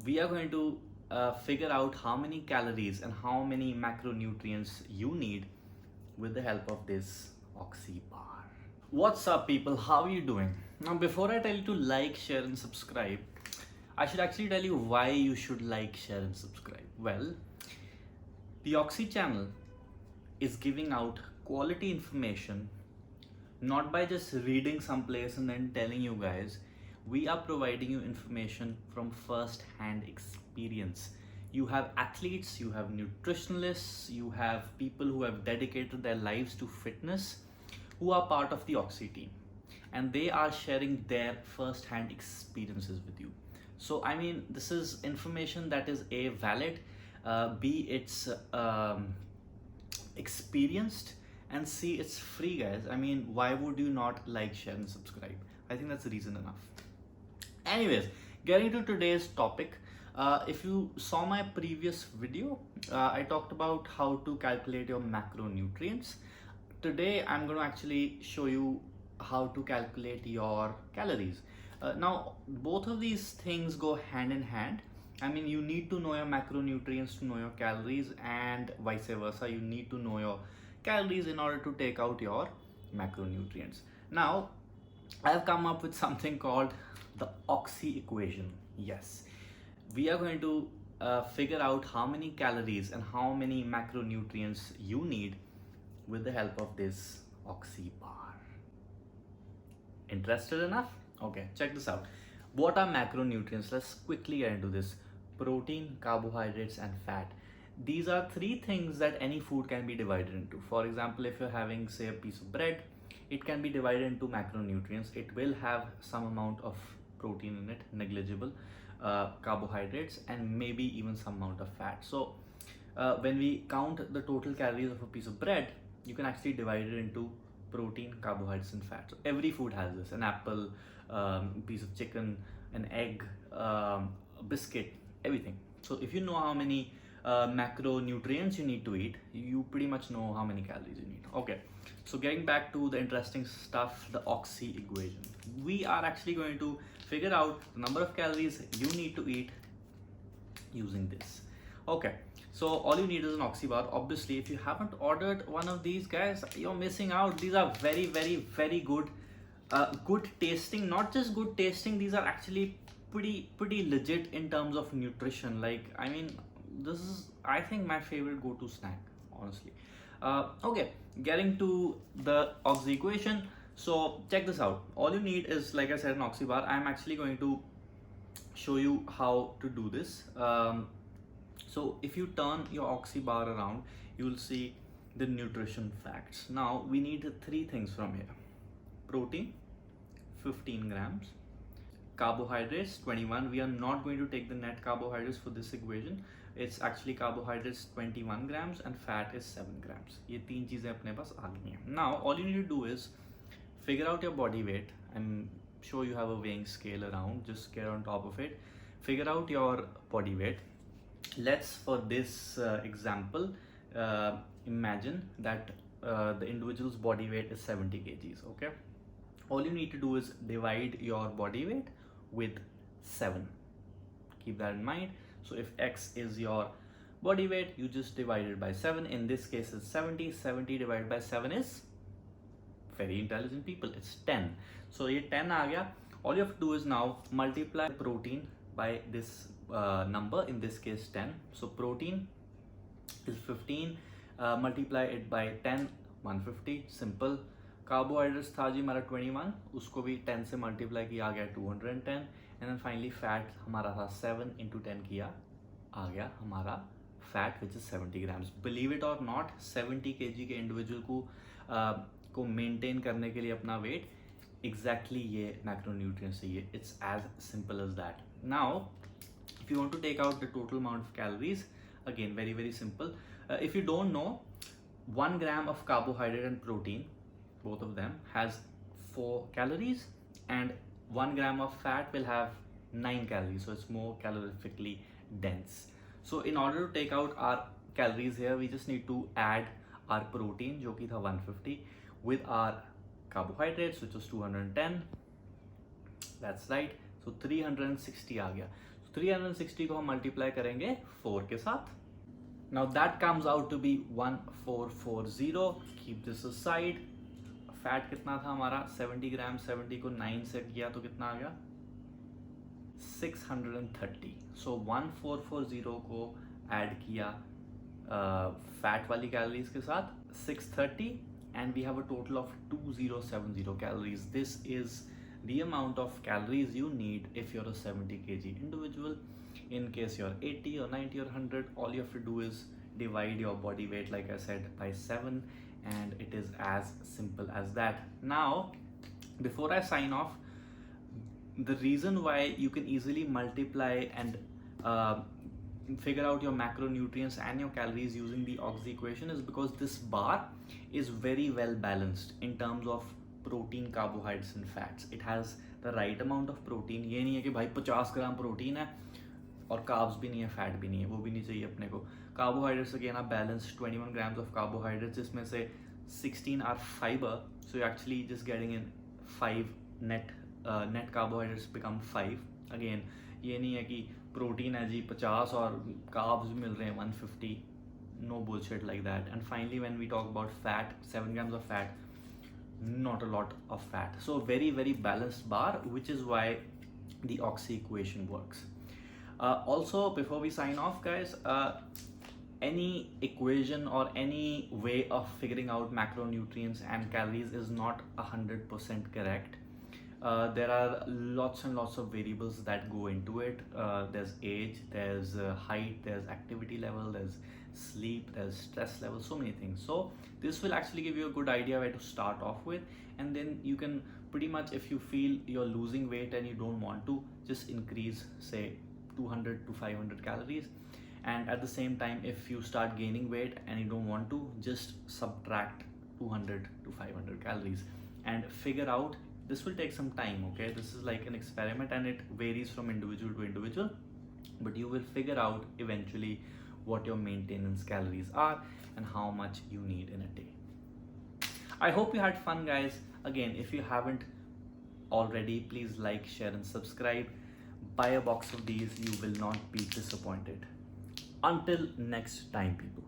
we are going to figure out how many calories and how many macronutrients you need with the help of this Oxy bar. What's up, people? How are you doing? Now, before I tell you to like, share, and subscribe, I should actually tell you why you should like, share, and subscribe. Well, the Oxy channel is giving out quality information not by just reading someplace and then telling you guys. We are providing you information from first hand experience. You have athletes, you have nutritionalists, you have people who have dedicated their lives to fitness who are part of the Oxy team, and they are sharing their first hand experiences with you. So I mean, this is information that is a valid, b it's experienced, and see, it's free, guys. I mean, why would you not like, share, and subscribe? I think that's reason enough. Anyways, getting to today's topic, if you saw my previous video, I talked about how to calculate your macronutrients. Today I'm going to actually show you how to calculate your calories. Now both of these things go hand in hand. I mean, you need to know your macronutrients to know your calories, and vice versa. You need to know your calories in order to take out your macronutrients. Now, I've come up with something called the Oxy equation. Yes, we are going to figure out how many calories and how many macronutrients you need with the help of this Oxy bar. Interested enough? Okay, check this out. What are macronutrients? Let's quickly get into this. Protein, carbohydrates, and fat. These are three things that any food can be divided into. For example, if you're having, say, a piece of bread, it can be divided into macronutrients. It will have some amount of protein in it, negligible, carbohydrates, and maybe even some amount of fat. So when we count the total calories of a piece of bread, you can actually divide it into protein, carbohydrates, and fat. So every food has this: an apple, piece of chicken, an egg, a biscuit, everything. So if you know how many macronutrients you need to eat, you pretty much know how many calories you need. Okay, so getting back to the interesting stuff, the Oxy equation. We are actually going to figure out the number of calories you need to eat using this. Okay, so all you need is an Oxy bar. Obviously, if you haven't ordered one of these, guys, you're missing out. These are very, very, very good. Good tasting. Not just good tasting, these are actually pretty legit in terms of nutrition. Like, I mean, this is, I think, my favorite go-to snack, honestly. Okay, getting to the Oxy equation. So check this out. All you need is, like I said, an Oxy bar. I'm actually going to show you how to do this. So if you turn your Oxy bar around, you will see the nutrition facts. Now we need three things from here: protein, 15 grams, carbohydrates, 21. We are not going to take the net carbohydrates for this equation. It's actually carbohydrates 21 grams and fat is 7 grams. ये तीन चीजें अपने पास आ गई हैं. Now all you need to do is figure out your body weight. I'm sure you have a weighing scale around. Just get on top of it. Figure out your body weight. Let's, for this example, imagine that the individual's body weight is 70 kgs. Okay, all you need to do is divide your body weight with 7. Keep that in mind. So if X is your body weight, you just divide it by 7. In this case, it's 70. 70 divided by 7 is, very intelligent people, it's 10. So ये 10 आ गया. All you have to do is now multiply protein by this number, in this case 10. So protein is 15, multiply it by 10, 150. Simple. Carbohydrates था जी हमारा 21, उसको भी 10 से multiply किया, आ गया 210. एंड देन फाइनली फैट हमारा था 7 into 10 किया, आ गया हमारा fat which is 70 grams. Believe it or not, 70 kg के इंडिविजुअल को मेंटेन करने के लिए अपना वेट एग्जैक्टली ये मैक्रोन्यूट्रिएंट्स चाहिए. It's as simple as that. Now if you want to take out the total amount of calories, again, very, very simple. If you don't know, 1 gram of carbohydrate and protein, both of them, has 4 calories, and 1 gram of fat will have 9 calories, so it's more calorifically dense. So in order to take out our calories here, we just need to add our protein, जो कि था 150, with our carbohydrates, which was 210. That's right. So 360 आ गया. So 360 को हम multiply करेंगे 4 के साथ. Now that comes out to be 1440. Keep this aside. Fat कितना था हमारा 70 ग्राम. 70 को 9 से किया तो कितना आ गया 630. सो 1440 को ऐड किया फैट वाली कैलोरीज के साथ 630 and we have a total of 2070 calories. This is the amount of calories you need if you're a 70 kg individual. In case you're 80 or 90 or 100, all you have to do is divide your body weight, like I said, by 7, and it is as simple as that. Now, before I sign off, the reason why you can easily multiply and figure out your macronutrients and your calories using the Oxy equation is because this bar is very well balanced in terms of protein, carbohydrates and fats. It has the right amount of protein. ये नहीं है कि भाई 50 gram protein है और carbs भी नहीं है, फैट भी नहीं है, वो भी नहीं चाहिए अपने को. कार्बोहाइड्रेट्स अगेन आप बैलेंस 21 grams of carbohydrates, जिसमें से 16 are fiber, so you're actually just getting in 5 net carbohydrates become 5. Again ये नहीं है कि प्रोटीन है जी 50 और कार्ब्स मिल रहे हैं 150. No bullshit like that. And finally, when we talk about fat, 7 grams of fat, not a lot of fat. So very, very balanced bar, which is why the Oxy equation works. Also, before we sign off, guys, any equation or any way of figuring out macronutrients and calories is not 100% correct. There are lots and lots of variables that go into it. There's age, there's height, there's activity level, there's sleep, there's stress level, so many things. So this will actually give you a good idea where to start off with, and then you can pretty much, if you feel you're losing weight and you don't want to, just increase say 200 to 500 calories, and at the same time if you start gaining weight and you don't want to, just subtract 200 to 500 calories and figure out. This will take some time, okay? This is like an experiment and it varies from individual to individual, but you will figure out eventually what your maintenance calories are and how much you need in a day. I hope you had fun, guys. Again, if you haven't already, please like, share and subscribe. Buy a box of these, you will not be disappointed. Until next time, people.